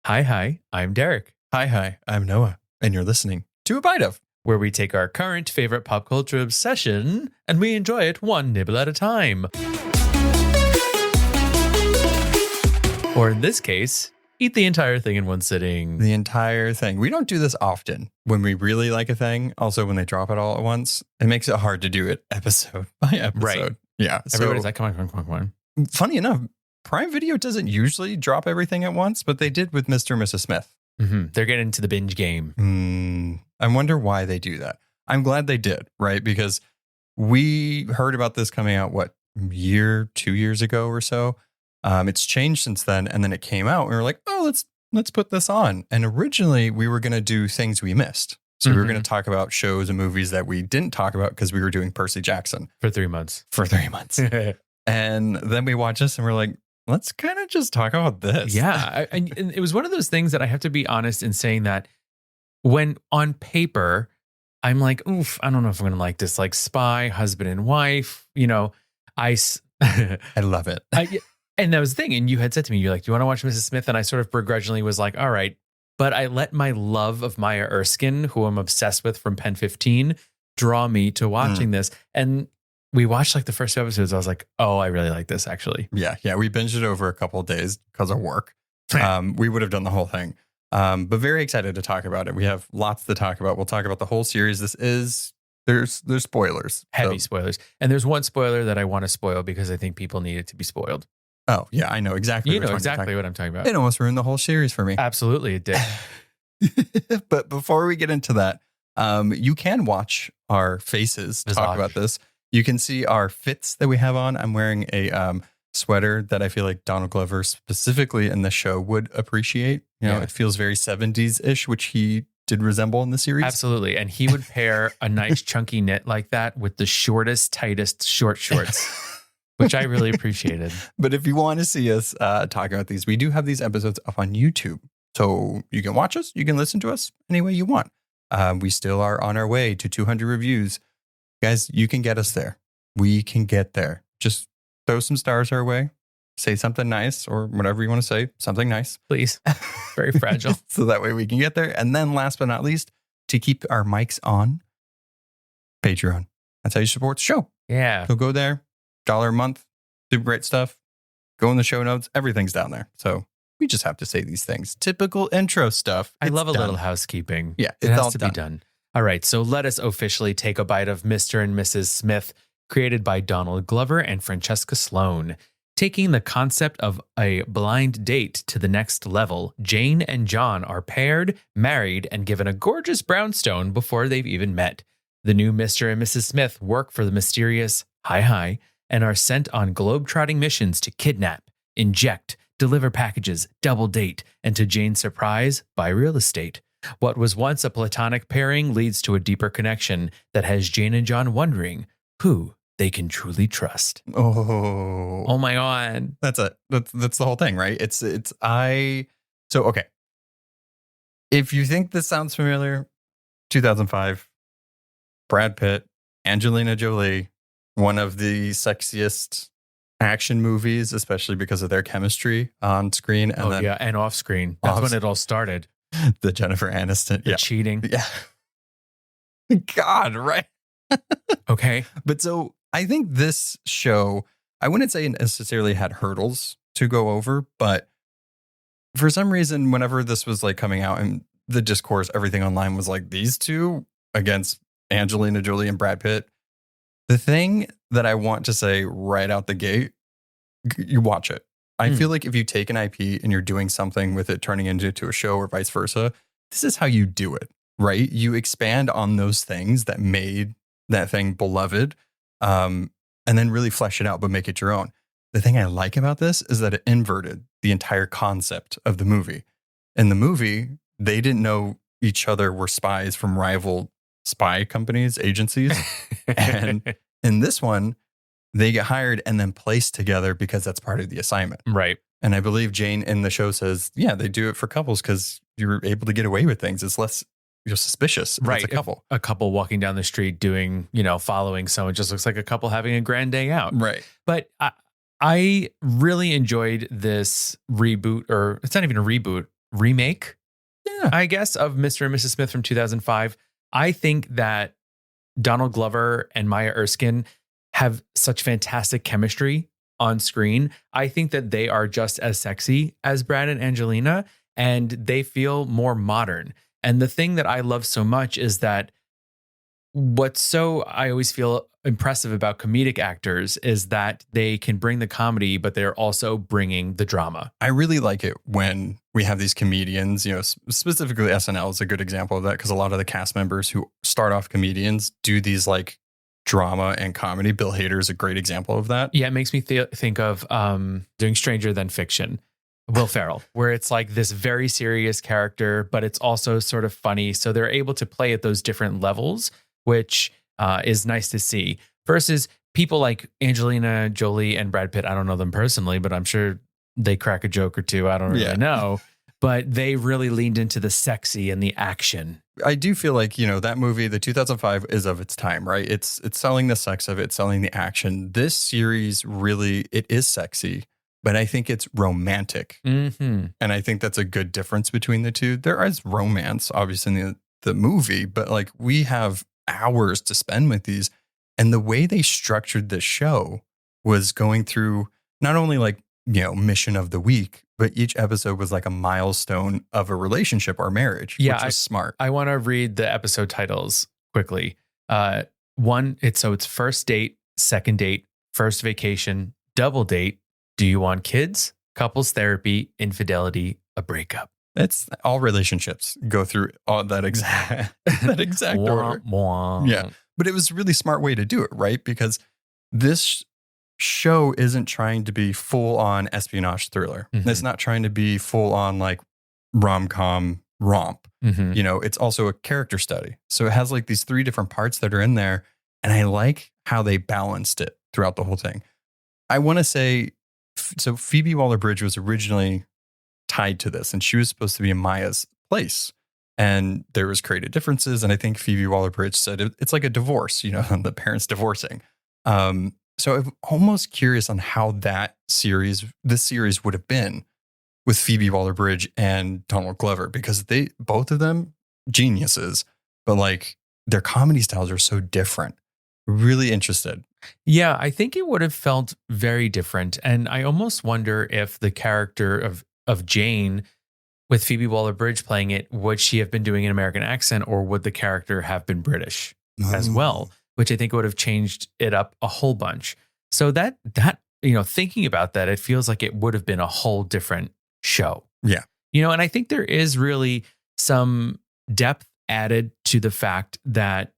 Hi, I'm Derek, Hi, I'm Noah, and you're listening to A Bite of. where we take our current favorite pop culture obsession and we enjoy it one nibble at a time. Or in this case, eat the entire thing in one sitting. The entire thing. We don't do this often when we really like a thing. Also, when they drop it all at once, it makes it hard to do it episode by episode. Right. Yeah. Everybody's like, come on. Funny enough, Prime Video doesn't usually drop everything at once, but they did with Mr. and Mrs. Smith. Mm-hmm. They're getting into the binge game. I wonder why they do that. I'm glad they did, right? Because we heard about this coming out, 2 years ago or so. It's changed since then. And then it came out and we were like, oh, let's put this on. And originally we were going to do things we missed. So we were going to talk about shows and movies that we didn't talk about because we were doing Percy Jackson. For 3 months. And then we watched this and we're like, let's kind of just talk about this. Yeah. And it was one of those things that I have to be honest in saying that when on paper, I'm like, oof, I don't know if I'm going to like this, like spy, husband and wife, I love it. And that was the thing. And you had said to me, you're like, do you want to watch Mrs. Smith? And I sort of begrudgingly was like, all right. But I let my love of Maya Erskine, who I'm obsessed with from Pen 15, draw me to watching this. And we watched like the first 2 episodes. I was like, oh, I really like this actually. Yeah. We binged it over a couple of days because of work. We would have done the whole thing. But very excited to talk about it. We have lots to talk about. We'll talk about the whole series. There's spoilers. Heavy spoilers. And there's one spoiler that I want to spoil because I think people need it to be spoiled. Oh, yeah, I know exactly. You know exactly what I'm talking about. It almost ruined the whole series for me. Absolutely, it did. But before we get into that, you can watch our faces talk about this. You can see our fits that we have on. I'm wearing a sweater that I feel like Donald Glover specifically in the show would appreciate. It feels very 70s-ish, which he did resemble in the series. Absolutely. And he would pair a nice chunky knit like that with the shortest, tightest short shorts, which I really appreciated. But if you want to see us talk about these, we do have these episodes up on YouTube. So you can watch us, you can listen to us any way you want. We still are on our way to 200 reviews. Guys, you can get us there. We can get there. Just throw some stars our way. Say something nice or whatever you want to say. Something nice. Please. Very fragile. So that way we can get there. And then last but not least, to keep our mics on, Patreon. That's how you support the show. Yeah. So go there. $1 a month. Super great stuff. Go in the show notes. Everything's down there. So we just have to say these things. Typical intro stuff. I love a little housekeeping. Yeah. It has to be done. All right. So let us officially take a bite of Mr. and Mrs. Smith, created by Donald Glover and Francesca Sloan. Taking the concept of a blind date to the next level, Jane and John are paired, married, and given a gorgeous brownstone before they've even met. The new Mr. and Mrs. Smith work for the mysterious Hi, and are sent on globe-trotting missions to kidnap, inject, deliver packages, double date, and to Jane's surprise, buy real estate. What was once a platonic pairing leads to a deeper connection that has Jane and John wondering who they can truly trust. Oh my God. That's the whole thing, right? Okay. If you think this sounds familiar, 2005, Brad Pitt, Angelina Jolie, one of the sexiest action movies, especially because of their chemistry on screen. And and off screen. That's when it all started. The Jennifer Aniston. The cheating. Yeah. God, right? Okay. But so I think this show, I wouldn't say it necessarily had hurdles to go over, but for some reason, whenever this was like coming out and the discourse, everything online was like these two against Angelina Jolie and Brad Pitt. The thing that I want to say right out the gate, you watch it. I feel like if you take an IP and you're doing something with it, turning into a show or vice versa, this is how you do it, right? You expand on those things that made that thing beloved, and then really flesh it out, but make it your own. The thing I like about this is that it inverted the entire concept of the movie. In the movie, they didn't know each other were spies from rival spy companies, agencies. And in this one, they get hired and then placed together because that's part of the assignment. Right. And I believe Jane in the show says, yeah, they do it for couples because you're able to get away with things. It's less suspicious. Right. It's a couple. A couple walking down the street doing, following someone just looks like a couple having a grand day out. Right. But I really enjoyed this reboot, or it's not even a reboot, remake, Yeah. I guess, of Mr. and Mrs. Smith from 2005. I think that Donald Glover and Maya Erskine have such fantastic chemistry on screen. I think that they are just as sexy as Brad and Angelina, and they feel more modern. And the thing that I love so much is that I always feel impressive about comedic actors is that they can bring the comedy, but they're also bringing the drama. I really like it when we have these comedians, specifically SNL is a good example of that because a lot of the cast members who start off comedians do these like drama and comedy. Bill Hader is a great example of that. Yeah, it makes me think of doing Stranger Than Fiction, Will Ferrell, where it's like this very serious character, but it's also sort of funny. So they're able to play at those different levels, which is nice to see, versus people like Angelina Jolie and Brad Pitt. I don't know them personally, but I'm sure they crack a joke or two. I don't really know, but they really leaned into the sexy and the action. I do feel like, that movie, the 2005 is of its time, right? It's selling the sex of it, it's selling the action. This series really, it is sexy, but I think it's romantic. Mm-hmm. And I think that's a good difference between the two. There is romance, obviously, in the movie, but like we have hours to spend with these. And the way they structured this show was going through not only like, mission of the week, but each episode was like a milestone of a relationship or marriage, which was smart. I want to read the episode titles quickly. It's first date, second date, first vacation, double date, do you want kids, couples therapy, infidelity, a breakup. It's all relationships go through all that exact order. Yeah. But it was a really smart way to do it, right? Because this show isn't trying to be full on espionage thriller. Mm-hmm. It's not trying to be full on like rom-com romp. Mm-hmm. It's also a character study. So it has like these 3 different parts that are in there. And I like how they balanced it throughout the whole thing. I want to say, so Phoebe Waller-Bridge was originally tied to this and she was supposed to be in Maya's place. And there was creative differences. And I think Phoebe Waller-Bridge said it's like a divorce, the parents divorcing. So I'm almost curious on how this series would have been with Phoebe Waller-Bridge and Donald Glover, because both of them geniuses, but like their comedy styles are so different. Really interested. Yeah, I think it would have felt very different. And I almost wonder if the character of Jane with Phoebe Waller-Bridge playing it, would she have been doing an American accent or would the character have been British as well? Which I think would have changed it up a whole bunch. So that thinking about that, it feels like it would have been a whole different show. Yeah. And I think there is really some depth added to the fact that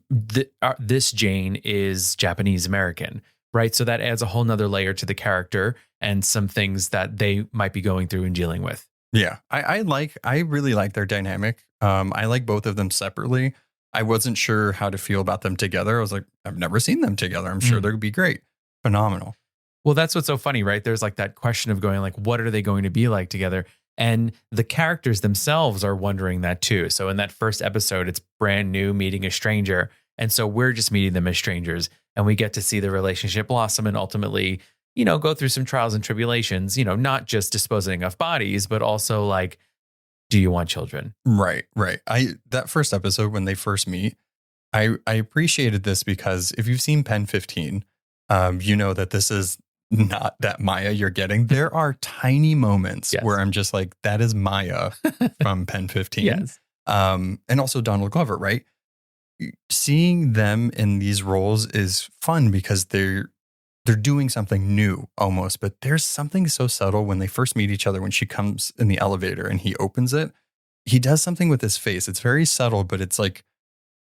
this Jane is Japanese American, right? So that adds a whole nother layer to the character and some things that they might be going through and dealing with. Yeah. I really like their dynamic. I like both of them separately. I wasn't sure how to feel about them together. I was like, I've never seen them together. I'm sure they'll be great. Phenomenal. Well, that's what's so funny, right? There's like that question of going like, what are they going to be like together? And the characters themselves are wondering that too. So in that first episode, it's brand new, meeting a stranger. And so we're just meeting them as strangers and we get to see the relationship blossom and ultimately, go through some trials and tribulations, not just disposing of bodies, but also like, do you want children? Right. That first episode when they first meet, I appreciated this because if you've seen Pen 15, you know that this is not that Maya you're getting. There are tiny moments where I'm just like, that is Maya from Pen 15. Yes. And also Donald Glover, right? Seeing them in these roles is fun because they're doing something new almost, but there's something so subtle when they first meet each other. When she comes in the elevator and he opens it, he does something with his face. It's very subtle, but it's like,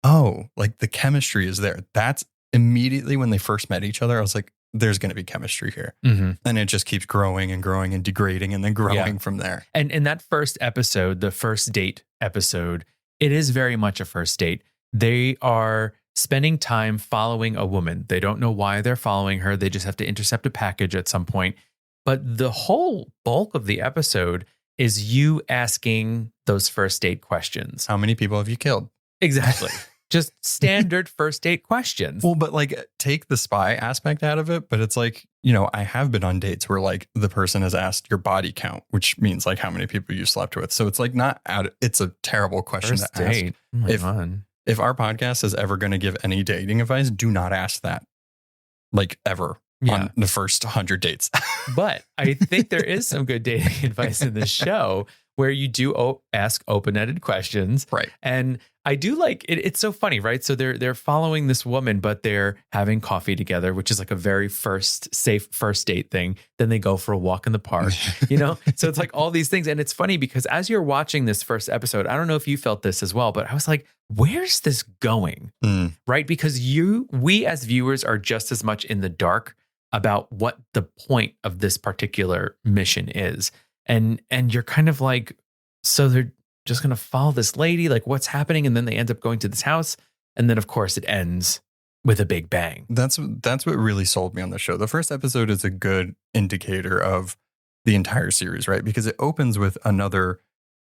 oh, like the chemistry is there. That's immediately when they first met each other. I was like, there's going to be chemistry here. Mm-hmm. And it just keeps growing and growing and degrading and then growing from there. And in that first episode, the first date episode, it is very much a first date. They are spending time following a woman. They don't know why they're following her. They just have to intercept a package at some point. But the whole bulk of the episode is you asking those first date questions. How many people have you killed? Exactly. Just standard first date questions. Well, but like take the spy aspect out of it. But it's like, you know, I have been on dates where like the person has asked your body count, which means like how many people you slept with. So it's like not out. It's a terrible question First to date. ask. Oh my God. If our podcast is ever going to give any dating advice, do not ask that. Like ever on the first 100 dates. But I think there is some good dating advice in this show where you do ask open-ended questions. Right. And I do like it. It's so funny, right? So they're following this woman, but they're having coffee together, which is like a very safe first date thing. Then they go for a walk in the park, you know? So it's like all these things. And it's funny because as you're watching this first episode, I don't know if you felt this as well, but I was like, where's this going? Right? Because we as viewers are just as much in the dark about what the point of this particular mission is. And you're kind of like, so they're just going to follow this lady, like what's happening? And then they end up going to this house. And then of course it ends with a big bang. That's what really sold me on the show. The first episode is a good indicator of the entire series, right? Because it opens with another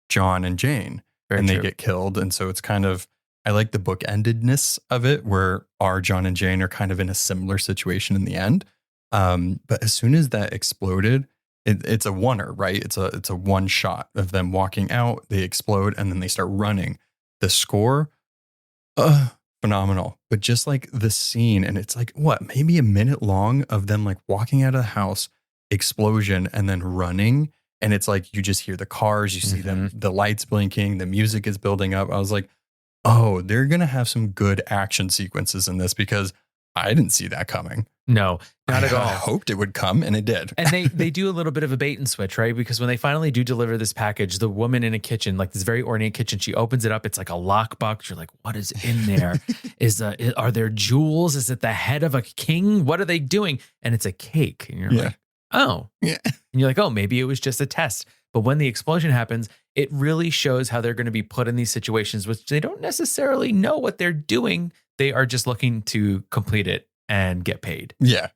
John and Jane Very and true. they get killed. And so it's kind of, I like the bookendedness of it where our John and Jane are kind of in a similar situation in the end. But as soon as that exploded, it's a oneer, right? It's a one shot of them walking out, they explode, and then they start running. The score, phenomenal. But just like the scene, and it's like, what, maybe a minute long of them like walking out of the house, explosion, and then running. And it's like, you just hear the cars, you see them, the lights blinking, the music is building up. I was like, oh, they're going to have some good action sequences in this because I didn't see that coming. No, not at all. I hoped it would come, and it did. And they do a little bit of a bait and switch, right? Because when they finally do deliver this package, the woman in a kitchen, like this very ornate kitchen, she opens it up. It's like a lockbox. You're like, what is in there? Are there jewels? Is it the head of a king? What are they doing? And it's a cake. And you're like, oh. Yeah. And you're like, oh, maybe it was just a test. But when the explosion happens, it really shows how they're going to be put in these situations, which they don't necessarily know what they're doing. They are just looking to complete it and get paid. Yeah.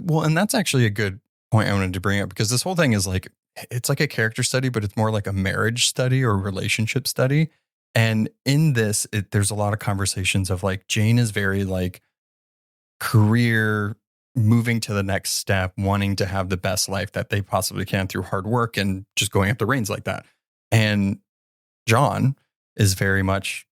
Well, and that's actually a good point I wanted to bring up because this whole thing is like, it's like a character study, but it's more like a marriage study or relationship study. And in this, there's a lot of conversations of like, Jane is very like career, moving to the next step, wanting to have the best life that they possibly can through hard work and just going up the reins like that. And John is very much,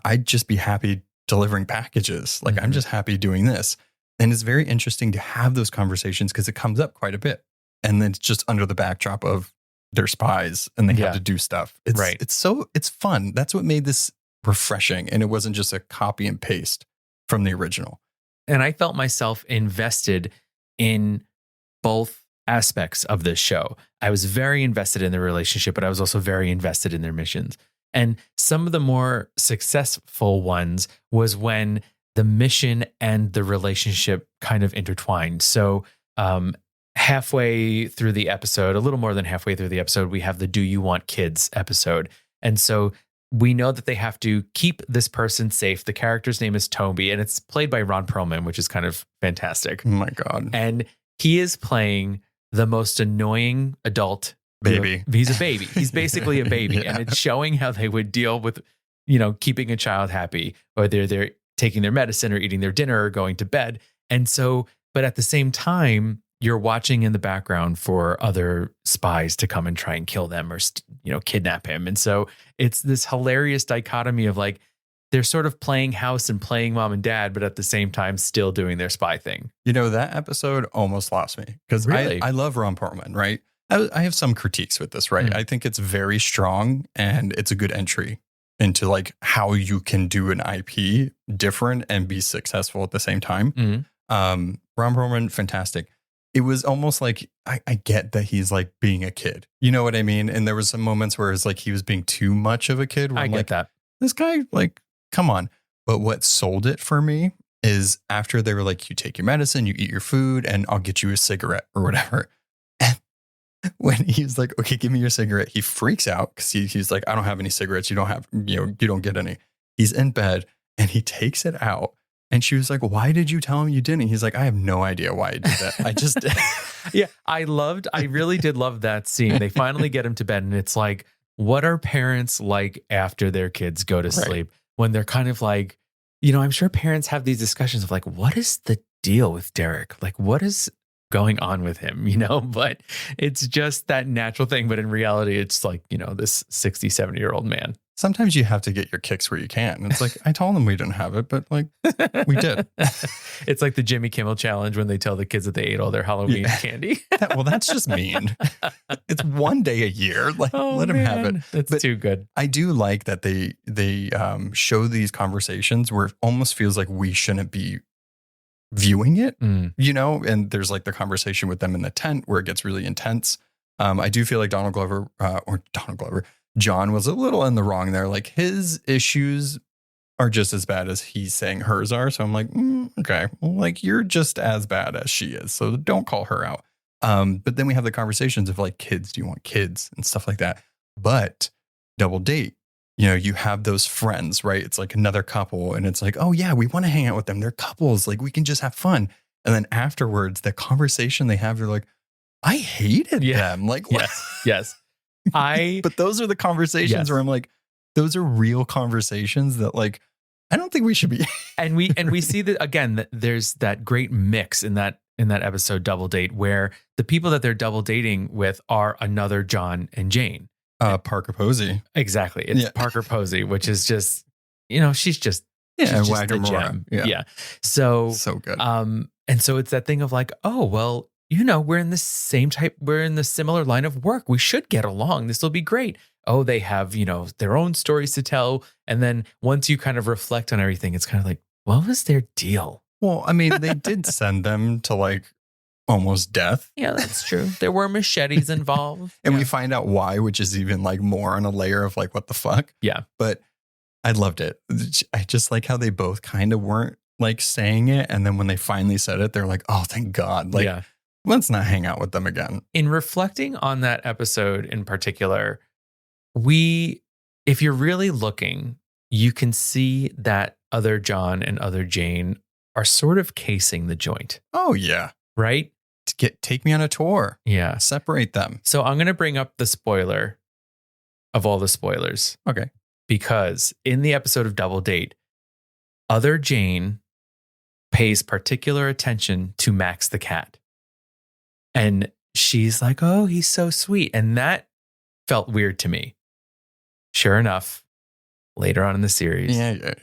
I'd just be happy delivering packages. Like I'm just happy doing this. And it's very interesting to have those conversations because it comes up quite a bit. And then it's just under the backdrop of they're spies and they have to do stuff. It's fun. That's what made this refreshing. And it wasn't just a copy and paste from the original. And I felt myself invested in both aspects of this show. I was very invested in their relationship, but I was also very invested in their missions. And some of the more successful ones was when the mission and the relationship kind of intertwined. So halfway through the episode, a little more than halfway through the episode, we have the Do You Want Kids episode. And so we know that they have to keep this person safe. The character's name is Toby, and it's played by Ron Perlman, which is kind of fantastic. Oh my God. And he is playing the most annoying adult baby. He's a baby. He's basically a baby. And it's showing how they would deal with, keeping a child happy, or they're taking their medicine or eating their dinner or going to bed. And so, but at the same time, you're watching in the background for other spies to come and try and kill them or, kidnap him. And so it's this hilarious dichotomy of like, they're sort of playing house and playing mom and dad, but at the same time, still doing their spy thing. That episode almost lost me because Really? I love Ron Perlman, right? I have some critiques with this, right? I think it's very strong and it's a good entry into like how you can do an IP different and be successful at the same time. Ron Perlman, fantastic. It was almost like, I get that he's like being a kid. You know what I mean? And there was some moments where it's like he was being too much of a kid. Where I I'm get like, that. This guy, like, come on. But what sold it for me is after they were like, you take your medicine, you eat your food, and I'll get you a cigarette or whatever. And when he's like, okay, give me your cigarette, he freaks out because he's like, I don't have any cigarettes. You don't have, you don't get any. He's in bed and he takes it out. And she was like, why did you tell him you didn't? He's like, I have no idea why I did that. I just did. Yeah, I really did love that scene. They finally get him to bed and it's like, what are parents like after their kids go to sleep? when they're kind of like, I'm sure parents have these discussions of like, what is the deal with Derek? Like, what is going on with him, but it's just that natural thing. But in reality, it's like, this 60, 70-year-old man. Sometimes you have to get your kicks where you can. It's like, I told them we didn't have it, but like we did. It's like the Jimmy Kimmel challenge when they tell the kids that they ate all their Halloween candy. That's just mean. It's one day a year. Like, let them have it. That's too good. I do like that they show these conversations where it almost feels like we shouldn't be viewing it, and there's like the conversation with them in the tent where it gets really intense. I do feel like John was a little in the wrong there. Like his issues are just as bad as he's saying hers are. So I'm like, okay, well, like you're just as bad as she is. So don't call her out. But then we have the conversations of like, kids, do you want kids and stuff like that? But Double Date, you have those friends, right? It's like another couple and it's like, oh yeah, we want to hang out with them. They're couples. Like we can just have fun. And then afterwards, the conversation they have, they're like, I hated them. Like, yes. But those are the conversations where I'm like, those are real conversations that like, I don't think we should be. and we see that again, that there's that great mix in that episode Double Date where the people that they're double dating with are another John and Jane. Parker Posey. Exactly. It's Parker Posey, which is just, she's just, and just a gem. Yeah. So good. And so it's that thing of like, oh, well, we're in the similar line of work. We should get along. This will be great. Oh, they have, their own stories to tell. And then once you kind of reflect on everything, it's kind of like, what was their deal? Well, I mean, they did send them to like almost death. Yeah, that's true. There were machetes involved. And we find out why, which is even like more on a layer of like, what the fuck? Yeah. But I loved it. I just like how they both kind of weren't like saying it. And then when they finally said it, they're like, oh, thank God. Like, let's not hang out with them again. In reflecting on that episode in particular, if you're really looking, you can see that other John and other Jane are sort of casing the joint. Oh, yeah. Right? Take me on a tour. Yeah. Separate them. So I'm going to bring up the spoiler of all the spoilers. Okay. Because in the episode of Double Date, other Jane pays particular attention to Max the cat. And she's like, oh, he's so sweet. And that felt weird to me. Sure enough, later on in the series. Yeah.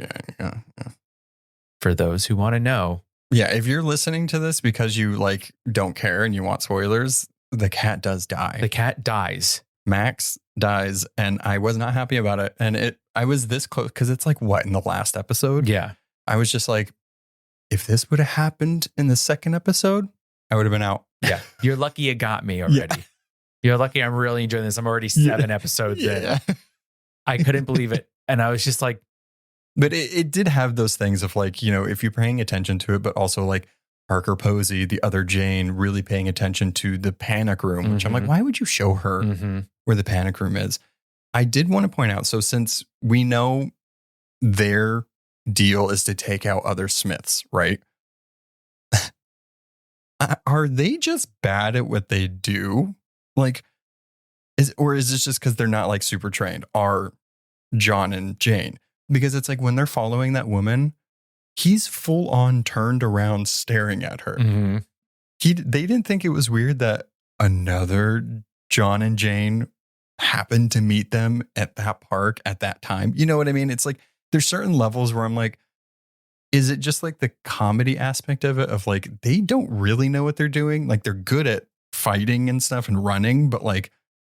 For those who want to know. Yeah, if you're listening to this because you like don't care and you want spoilers, the cat does die. The cat dies. Max dies, and I was not happy about it. And I was this close because it's like what in the last episode? Yeah. I was just like, if this would have happened in the second episode, I would have been out. Yeah. You're lucky you got me already. Yeah. You're lucky I'm really enjoying this. I'm already 7 episodes in. I couldn't believe it. And I was just like. But it did have those things of like, if you're paying attention to it, but also like Parker Posey, the other Jane, really paying attention to the panic room, which I'm like, why would you show her where the panic room is? I did want to point out, so since we know their deal is to take out other Smiths, right? Are they just bad at what they do? Like, is this just because they're not like super trained? Are John and Jane? Because it's like when they're following that woman, he's full on turned around staring at her. Mm-hmm. They didn't think it was weird that another John and Jane happened to meet them at that park at that time. You know what I mean? It's like there's certain levels where I'm like, is it just like the comedy aspect of it of like they don't really know what they're doing? Like they're good at fighting and stuff and running, but like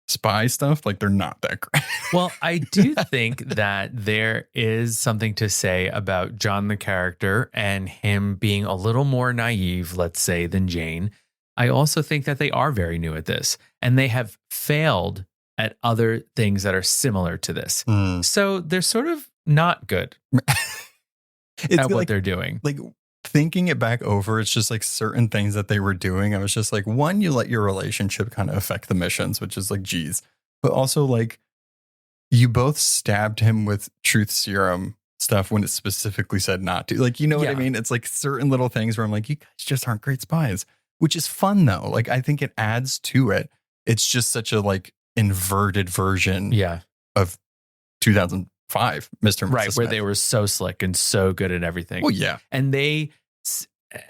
spy stuff, like they're not that great. Well, I do think that there is something to say about John the character and him being a little more naive, let's say, than Jane. I also think that they are very new at this and they have failed at other things that are similar to this. So they're sort of not good at what they're doing. Like thinking it back over, it's just like certain things that they were doing. I was just like, one, you let your relationship kind of affect the missions, which is like, geez. But also like you both stabbed him with truth serum stuff when it specifically said not to. Like, you know what I mean? It's like certain little things where I'm like, you guys just aren't great spies, which is fun though. Like, I think it adds to it. It's just such a like inverted version of 2005 2005, Mr. and Mrs. Right, where Smith. they were so slick and so good at everything. Well, yeah. And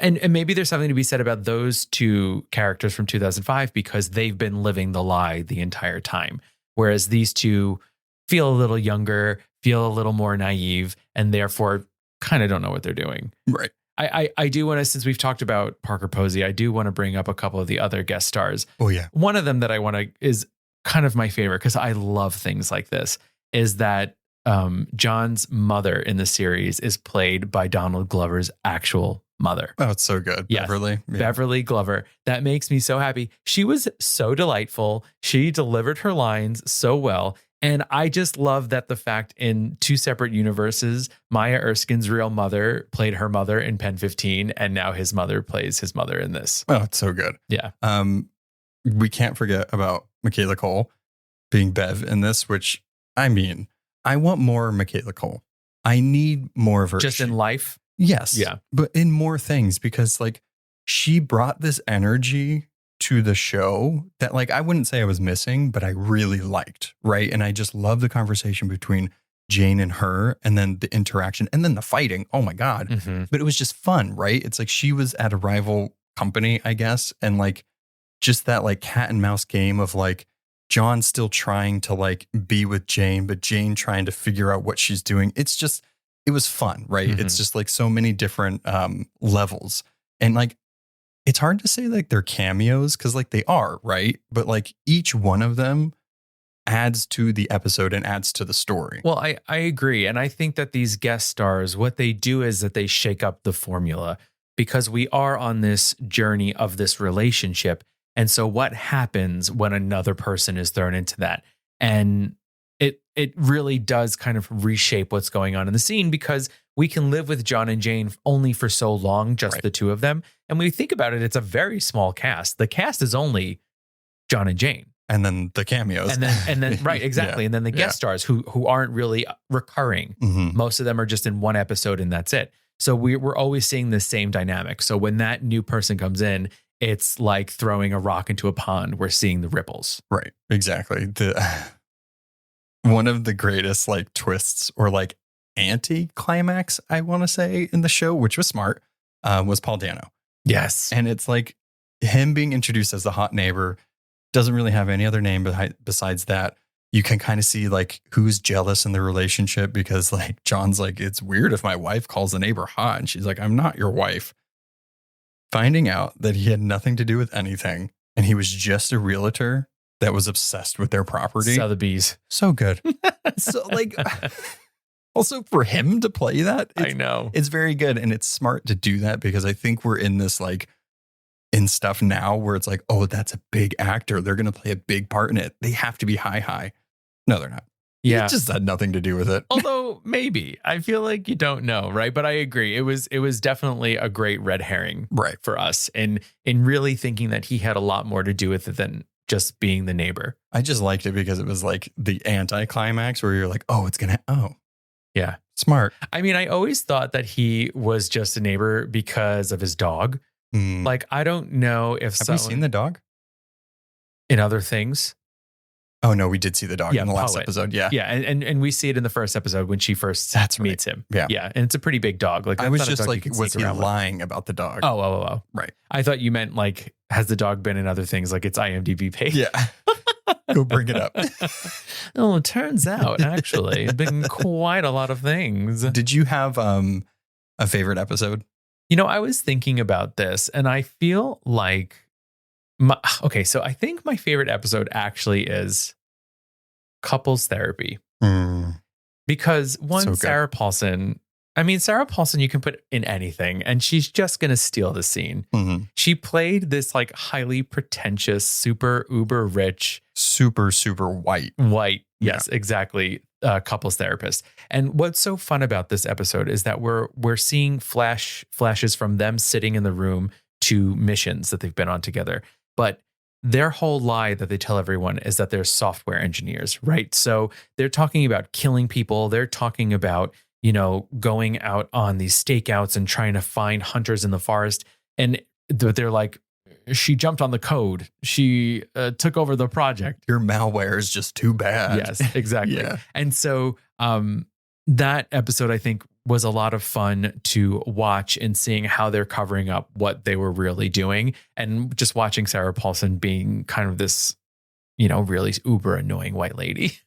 and maybe there's something to be said about those two characters from 2005 because they've been living the lie the entire time. Whereas these two feel a little younger, feel a little more naive, and therefore kind of don't know what they're doing. Right. I do want to, since we've talked about Parker Posey, I do want to bring up a couple of the other guest stars. Oh, yeah. One of them that I want to is kind of my favorite because I love things like this is that John's mother in the series is played by Donald Glover's actual mother. Oh, it's so good. Yes. Beverly. Yeah. Beverly Glover. That makes me so happy. She was so delightful. She delivered her lines so well. And I just love that the fact in two separate universes, Maya Erskine's real mother played her mother in Pen 15, and now his mother plays his mother in this. Oh, it's so good. Yeah. We can't forget about Michaela Cole being Bev in this, which, I mean, I want more Michaela Cole. I need more of her. Just in life? Yes. Yeah. But in more things, because like she brought this energy to the show that like I wouldn't say I was missing, but I really liked, right? And I just love the conversation between Jane and her, and then the interaction, and then the fighting. Oh my God. Mm-hmm. But it was just fun, right? It's like she was at a rival company, I guess. And like just that like cat and mouse game of like John still trying to like be with Jane, but Jane trying to figure out what she's doing. It's just, it was fun, right? Mm-hmm. It's just like so many different levels. And like, it's hard to say like they're cameos because like they are, right? But like each one of them adds to the episode and adds to the story. Well, I agree. And I think that these guest stars, what they do is that they shake up the formula because we are on this journey of this relationship. And so what happens when another person is thrown into that? And it really does kind of reshape what's going on in the scene because we can live with John and Jane only for so long, just right. the two of them. And when you think about it, it's a very small cast. The cast is only John and Jane. And then the cameos. And then right, exactly. Yeah. And then the guest stars who aren't really recurring. Mm-hmm. Most of them are just in one episode and that's it. So we're always seeing the same dynamic. So when that new person comes in, it's like throwing a rock into a pond. We're seeing the ripples. Right. Exactly. One of the greatest like twists or like anti-climax, I want to say, in the show, which was smart, was Paul Dano. Yes. And it's like him being introduced as the hot neighbor, doesn't really have any other name besides that. You can kind of see like who's jealous in the relationship because like John's like, it's weird if my wife calls the neighbor hot. And she's like, I'm not your wife. Finding out that he had nothing to do with anything and he was just a realtor that was obsessed with their property. Sotheby's. So good. So like also for him to play that, I know. It's very good. And it's smart to do that because I think we're in this like in stuff now where it's like, oh, that's a big actor. They're going to play a big part in it. They have to be high. No, they're not. Yeah. It just had nothing to do with it. Although maybe I feel like you don't know. Right. But I agree. It was definitely a great red herring Right. for us. And in really thinking that he had a lot more to do with it than just being the neighbor. I just liked it because it was like the anti-climax where you're like, oh, it's going to, Yeah. smart. I mean, I always thought that he was just a neighbor because of his dog. Like, I don't know if Have we seen the dog? in other things. Oh, no, we did see the dog in the last Poet. episode. Yeah. Yeah. And we see it in the first episode when she first That's right. meets him. Yeah. Yeah. And it's a pretty big dog. Like I that's was not a just dog like, you can was sneak he around with. lying about the dog? Oh. Right. I thought you meant like, has the dog been in other things like its IMDb page? Yeah. Go bring it up. Oh, it turns out actually it's been quite a lot of things. Did you have a favorite episode? You know, I was thinking about this and I feel like so I think my favorite episode actually is couples therapy. Because one, So good. Sarah Paulson, you can put in anything and she's just going to steal the scene. Mm-hmm. She played this like highly pretentious, super uber rich, Super white. Yes, exactly. Couples therapist. And what's so fun about this episode is that we're seeing flashes from them sitting in the room to missions that they've been on together. But their whole lie that they tell everyone is that they're software engineers, right? So they're talking about killing people. They're talking about, going out on these stakeouts and trying to find hunters in the forest. And they're like, she jumped on the code. She took over the project. Your malware is just too bad. Yes, exactly. Yeah. And so that episode, I think, was a lot of fun to watch and seeing how they're covering up what they were really doing, and just watching Sarah Paulson being kind of this, really uber annoying white lady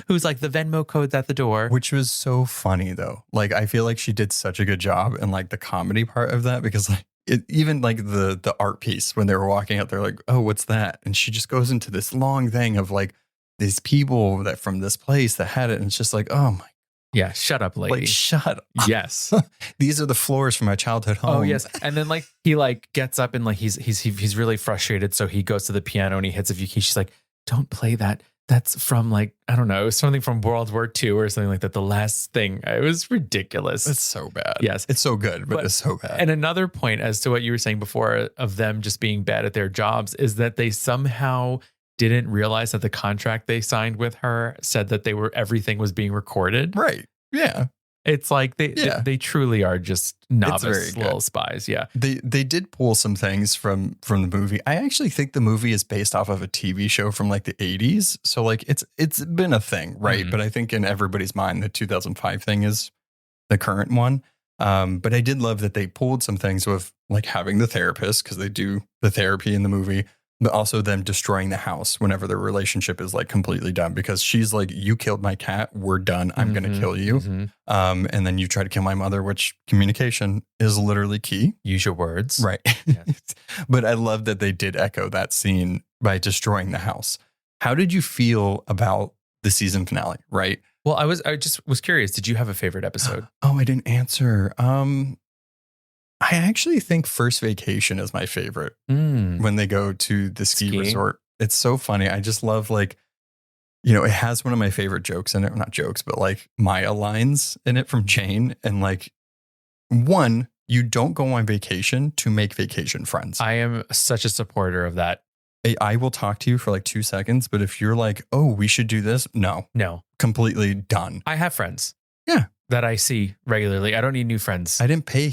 who's like, the Venmo code's at the door. Which was so funny though. Like, I feel like she did such a good job in like the comedy part of that, because like even like the art piece when they were walking out, they're like, oh, what's that? And she just goes into this long thing of like these people that from this place that had it. And it's just like, oh my. Yeah, shut up, lady. Like, shut up. Yes. These are the floors from my childhood home. Oh, yes. And then like he like gets up and like he's really frustrated. So he goes to the piano and he hits a few keys. She's like, don't play that. That's from like, I don't know, something from World War II or something like that. The last thing. It was ridiculous. It's so bad. Yes. It's so good, but it's so bad. And another point as to what you were saying before of them just being bad at their jobs is that they somehow didn't realize that the contract they signed with her said that everything was being recorded. Right. Yeah. It's like they truly are just novice little spies. Yeah. They did pull some things from the movie. I actually think the movie is based off of a TV show from like the 80s. So like it's been a thing, right? Mm-hmm. But I think in everybody's mind, the 2005 thing is the current one. But I did love that they pulled some things with like having the therapist, because they do the therapy in the movie, but also them destroying the house whenever their relationship is like completely done, because she's like, you killed my cat. We're done. I'm going to kill you. Mm-hmm. And then you try to kill my mother, which communication is literally key. Use your words. Right. Yes. But I love that they did echo that scene by destroying the house. How did you feel about the season finale? Right. Well, I just was curious. Did you have a favorite episode? Oh, I didn't answer. I actually think First Vacation is my favorite when they go to the ski resort. It's so funny. I just love like, it has one of my favorite jokes in it. Not jokes, but like Maya lines in it from Jane. And like, one, you don't go on vacation to make vacation friends. I am such a supporter of that. I will talk to you for like 2 seconds, but if you're like, oh, we should do this. No, completely done. I have friends. Yeah. That I see regularly. I don't need new friends. I didn't pay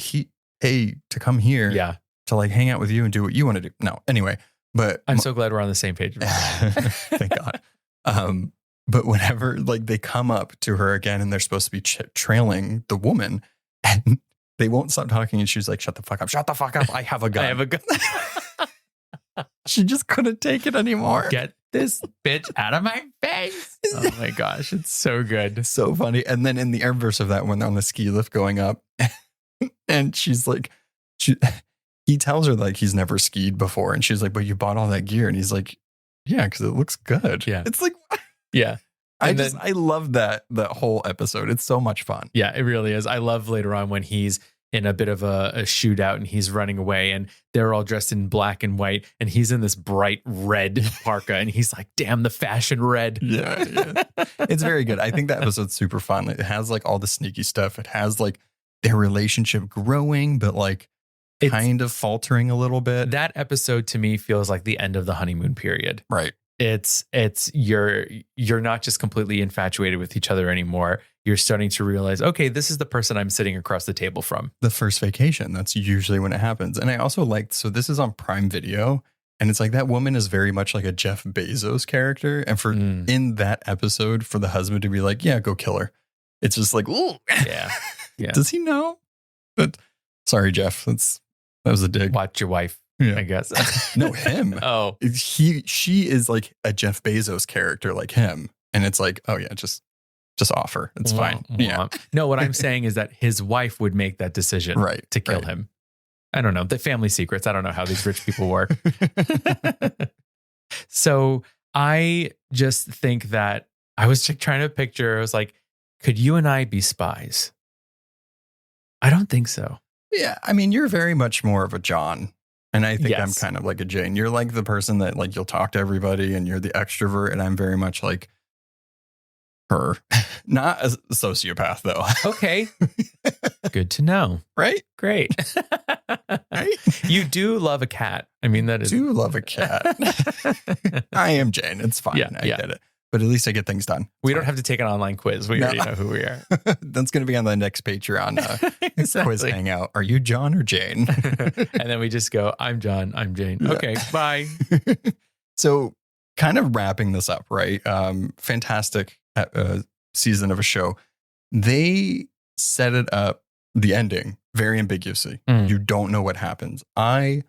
to come here. Yeah. To like hang out with you and do what you want to do. No, anyway, but I'm so glad we're on the same page. Thank God. But whenever like they come up to her again and they're supposed to be trailing the woman, and they won't stop talking, and she's like, shut the fuck up. Shut the fuck up. I have a gun. I have a gun. She just couldn't take it anymore. Get this bitch out of my face. Oh my gosh. It's so good. So funny. And then in the inverse of that, when they're on the ski lift going up, and she's like, he tells her like he's never skied before. And she's like, but you bought all that gear. And he's like, yeah, because it looks good. Yeah. It's like, yeah. I love that whole episode. It's so much fun. Yeah, it really is. I love later on when he's in a bit of a shootout and he's running away and they're all dressed in black and white and he's in this bright red parka and he's like, damn, the fashion red. Yeah. It's very good. I think that episode's super fun. It has like all the sneaky stuff. It has like their relationship growing, but like kind of faltering a little bit. That episode to me feels like the end of the honeymoon period. Right. It's you're not just completely infatuated with each other anymore. You're starting to realize, okay, this is the person I'm sitting across the table from. The First Vacation. That's usually when it happens. And I also liked, so this is on Prime Video, and it's like that woman is very much like a Jeff Bezos character. And for in that episode, for the husband to be like, yeah, go kill her. It's just like, ooh. Yeah. Does he know? But sorry, Jeff. That was a dig. Watch your wife. Yeah. I guess. No, him. Oh, she is like a Jeff Bezos character like him. And it's like, oh yeah, just offer. It's fine. Yeah. No, what I'm saying is that his wife would make that decision to kill him. I don't know. The family secrets. I don't know how these rich people work. So I just think that I was trying to picture, I was like, could you and I be spies? I don't think so. Yeah. I mean, you're very much more of a John. And I think Yes. I'm kind of like a Jane. You're like the person that like you'll talk to everybody and you're the extrovert. And I'm very much like her. Not a sociopath though. Okay. Good to know. Right? Great. Right? You do love a cat. I mean, that is. I do love a cat. I am Jane. It's fine. I get it. But at least I get things done. We don't have to take an online quiz. We already know who we are. That's going to be on the next Patreon Exactly. quiz hangout. Are you John or Jane? And then we just go, I'm John, I'm Jane. Yeah. Okay, bye. So kind of wrapping this up, right? Fantastic season of a show. they set it up, the ending, very ambiguously. You don't know what happens. I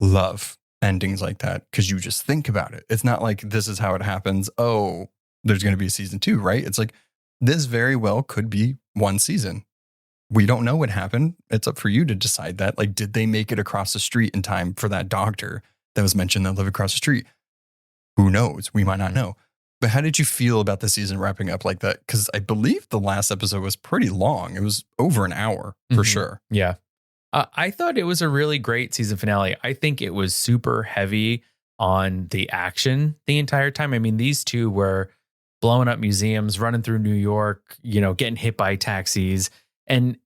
love endings like that because you just think about it. It's not like this is how it happens. Oh, there's going to be a season 2, right? It's like this very well could be one season. We don't know what happened. It's up for you to decide that. Like, did they make it across the street in time for that doctor that was mentioned that lived across the street? Who knows? We might not know. But how did you feel about the season wrapping up like that? Because I believe the last episode was pretty long. It was over an hour for sure. Yeah. I thought it was a really great season finale. I think it was super heavy on the action the entire time. I mean, these two were blowing up museums, running through New York, getting hit by taxis. And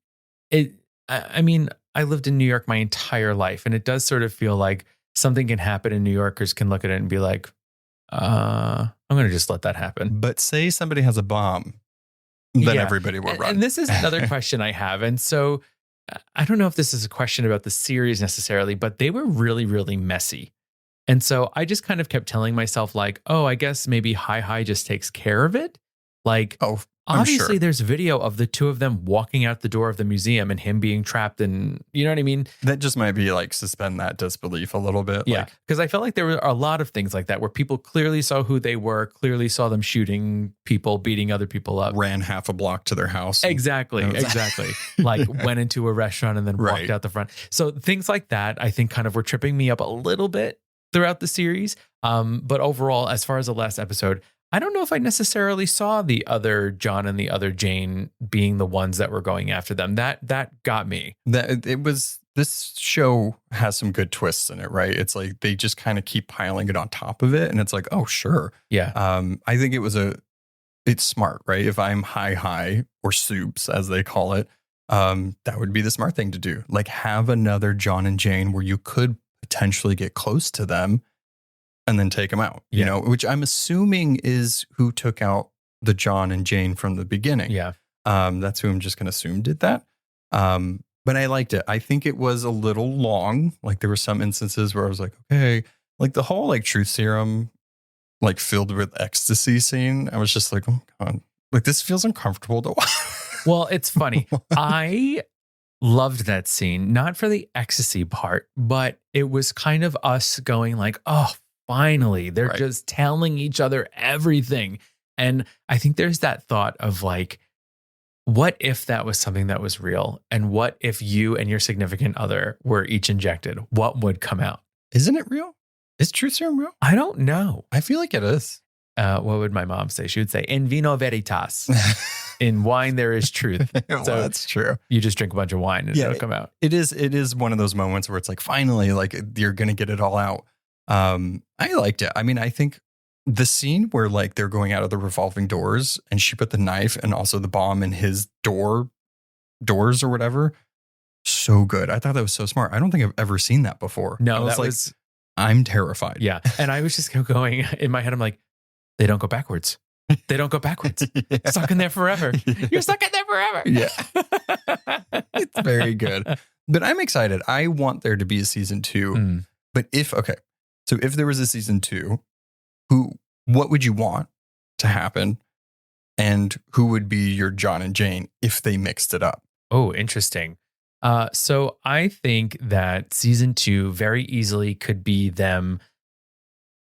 I mean, I lived in New York my entire life, and it does sort of feel like something can happen and New Yorkers can look at it and be like, I'm going to just let that happen. But say somebody has a bomb, then everybody will run. And this is another question I have. And so I don't know if this is a question about the series necessarily, but they were really, really messy. And so I just kind of kept telling myself like, oh, I guess maybe Hi just takes care of it. Like, obviously there's video of the two of them walking out the door of the museum and him being trapped, and you know what I mean? That just might be like suspend that disbelief a little bit. Yeah. Because I felt like there were a lot of things like that where people clearly saw who they were, clearly saw them shooting people, beating other people up. Ran half a block to their house. Exactly. Like went into a restaurant and then walked out the front. So things like that, I think kind of were tripping me up a little bit throughout the series. But overall, as far as the last episode, I don't know if I necessarily saw the other John and the other Jane being the ones that were going after them. That got me. This show has some good twists in it, right? It's like they just kind of keep piling it on top of it, and it's like, oh, sure. Yeah. I think it's smart, right? If I'm Hi or Soups, as they call it, that would be the smart thing to do. Like have another John and Jane where you could potentially get close to them and then take them out, which I'm assuming is who took out the John and Jane from the beginning. Yeah. That's who I'm just going to assume did that. But I liked it. I think it was a little long. Like there were some instances where I was like, okay, like the whole like truth serum, like filled with ecstasy scene. I was just like, oh God, like this feels uncomfortable to watch. Well, it's funny. I loved that scene, not for the ecstasy part, but it was kind of us going like, oh, finally, they're just telling each other everything. And I think there's that thought of like, what if that was something that was real? And what if you and your significant other were each injected? What would come out? Isn't it real? Is truth serum real? I don't know. I feel like it is. What would my mom say? She would say, in vino veritas. In wine, there is truth. Well, so that's true. You just drink a bunch of wine and it'll come out. It is one of those moments where it's like, finally, like you're going to get it all out. I liked it. I mean, I think the scene where like they're going out of the revolving doors and she put the knife and also the bomb in his doors or whatever. So good. I thought that was so smart. I don't think I've ever seen that before. No, that was I'm terrified. Yeah. And I was just going in my head. I'm like, they don't go backwards. They don't go backwards. Stuck in there forever. You're stuck in there forever. Yeah. It's very good. But I'm excited. I want there to be a season 2. But if there was a season 2, what would you want to happen? And who would be your John and Jane if they mixed it up? Oh, interesting. So I think that season 2 very easily could be them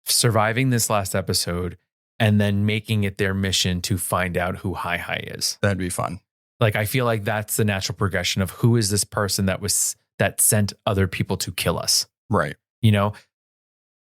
surviving this last episode and then making it their mission to find out who Hi is. That'd be fun. Like, I feel like that's the natural progression of who is this person that sent other people to kill us. Right.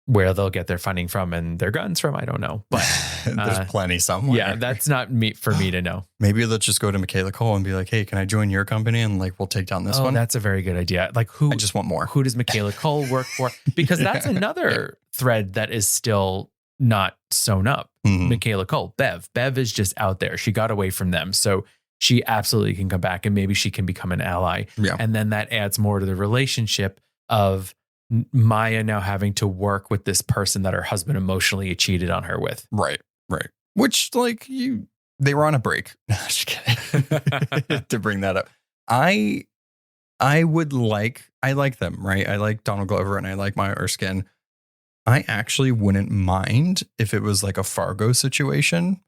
Where they'll get their funding from and their guns from, I don't know. But there's plenty somewhere. Yeah, that's not for me to know. Maybe let's just go to Michaela Cole and be like, hey, can I join your company? And like, we'll take down this one. That's a very good idea. Like I just want more. Who does Michaela Cole work for? Because that's another thread that is still not sewn up. Michaela Cole, Bev is just out there. She got away from them. So she absolutely can come back and maybe she can become an ally. Yeah. And then that adds more to the relationship of Maya now having to work with this person that her husband emotionally cheated on her with. Right. Which like they were on a break. No, just kidding. To bring that up. I like them, right? I like Donald Glover and I like Maya Erskine. I actually wouldn't mind if it was like a Fargo situation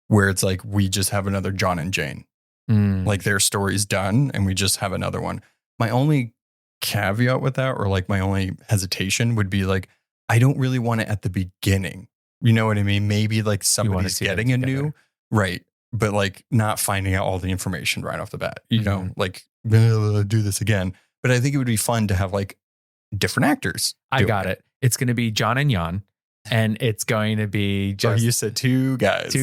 where it's like, we just have another John and Jane. Like their story's done and we just have another one. My only caveat with that, or like my only hesitation would be like, I don't really want it at the beginning. You know what I mean? Maybe like somebody's getting a new, right. But like not finding out all the information right off the bat, you know, like do this again. But I think it would be fun to have like different actors. I got it. It's going to be John and Jan, and it's going to be just you said two guys,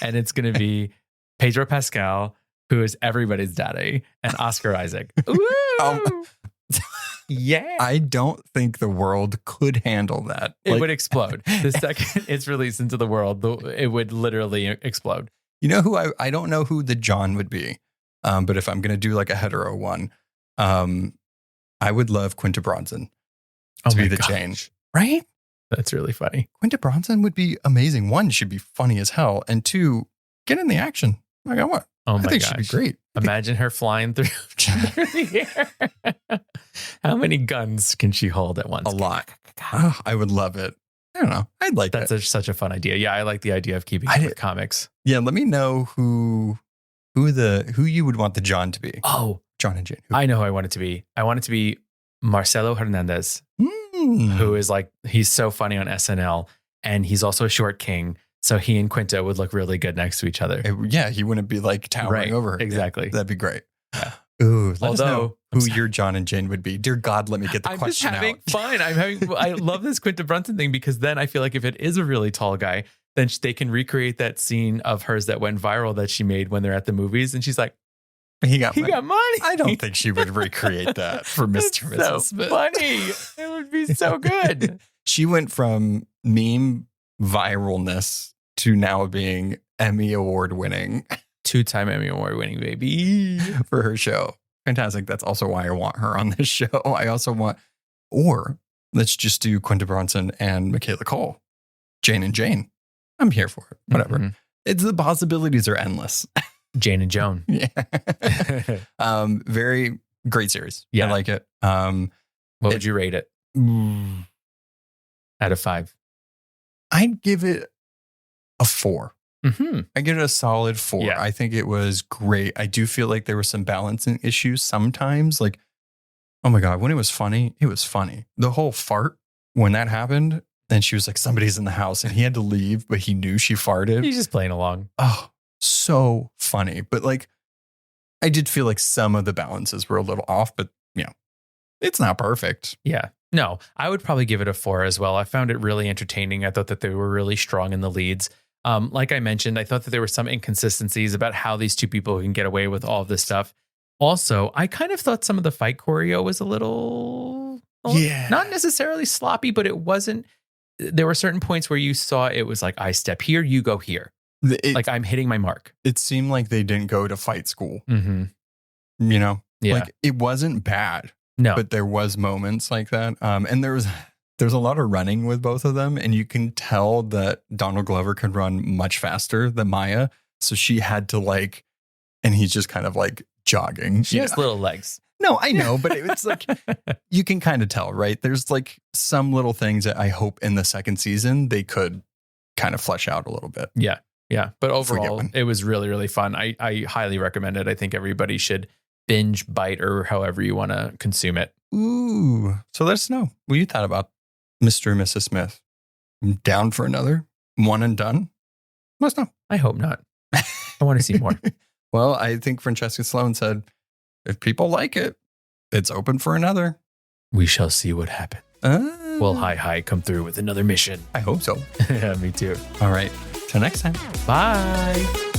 and it's going to be Pedro Pascal, who is everybody's daddy, and Oscar Isaac. Ooh. Yeah. I don't think the world could handle that. It would explode. The second it's released into the world, it would literally explode. You know who I don't know who the John would be. But if I'm going to do like a hetero one, I would love Quinta Bronson to be the Jane. Right? That's really funny. Quinta Bronson would be amazing. One, she'd be funny as hell. And two, get in the action. Like I want. Oh my I think gosh. she'd be great. Imagine her flying through the air. How many guns can she hold at once? A lot. Oh, I would love it. I don't know. I'd like that. That's such a fun idea. Yeah, I like the idea of keeping it with comics. Yeah, let me know who you would want the John to be. Oh, John and Jane. I know who I want it to be. I want it to be Marcelo Hernandez, who is like, he's so funny on SNL, and he's also a short king. So he and Quinta would look really good next to each other. Yeah, he wouldn't be like towering over her. Exactly. Yeah, that'd be great. Yeah. Ooh, let us know who your John and Jane would be. Dear God, let me get the question out. I'm just having fun. I love this Quinta Brunson thing, because then I feel like if it is a really tall guy, then they can recreate that scene of hers that went viral that she made when they're at the movies. And she's like, he got money. I don't think she would recreate that for Mr. and Mrs. Smith. Funny. It would be so good. She went from meme viralness to now being Emmy Award winning. 2-time Emmy Award winning, baby. For her show. Fantastic. That's also why I want her on this show. I also want, or let's just do Quinta Bronson and Michaela Cole. Jane and Jane. I'm here for it. Whatever. Mm-hmm. It's the possibilities are endless. Jane and Joan. Yeah. Very great series. Yeah. I like it. What would you rate it? Out of 5? I'd give it a 4. Mm-hmm. I give it a solid 4. Yeah. I think it was great. I do feel like there were some balancing issues sometimes. Like, oh my God, when it was funny, it was funny. The whole fart, when that happened, and she was like, somebody's in the house, and he had to leave, but he knew she farted. He's just playing along. Oh, so funny. But like, I did feel like some of the balances were a little off, but you know, it's not perfect. Yeah. No, I would probably give it a 4 as well. I found it really entertaining. I thought that they were really strong in the leads. Like I mentioned, I thought that there were some inconsistencies about how these two people can get away with all of this stuff. Also, I kind of thought some of the fight choreo was a little, not necessarily sloppy, but it wasn't. There were certain points where you saw it was like, I step here, you go here. Like I'm hitting my mark. It seemed like they didn't go to fight school. Mm-hmm. You know? Yeah. Like it wasn't bad. No. But there was moments like that. And there's a lot of running with both of them. And you can tell that Donald Glover could run much faster than Maya. So she had to like, and he's just kind of like jogging. She has little legs. No, I know, but it's like, you can kind of tell, right? There's like some little things that I hope in the second season they could kind of flesh out a little bit. Yeah. Yeah. But overall, it was really, really fun. I highly recommend it. I think everybody should binge, bite, or however you want to consume it. Ooh. So let us know what you thought about Mr. and Mrs. Smith. Down for another? One and done? Let us know. I hope not. I want to see more. Well, I think Francesca Sloan said, if people like it, it's open for another. We shall see what happens. Will Hi come through with another mission? I hope so. Yeah, me too. All right. Till next time. Bye.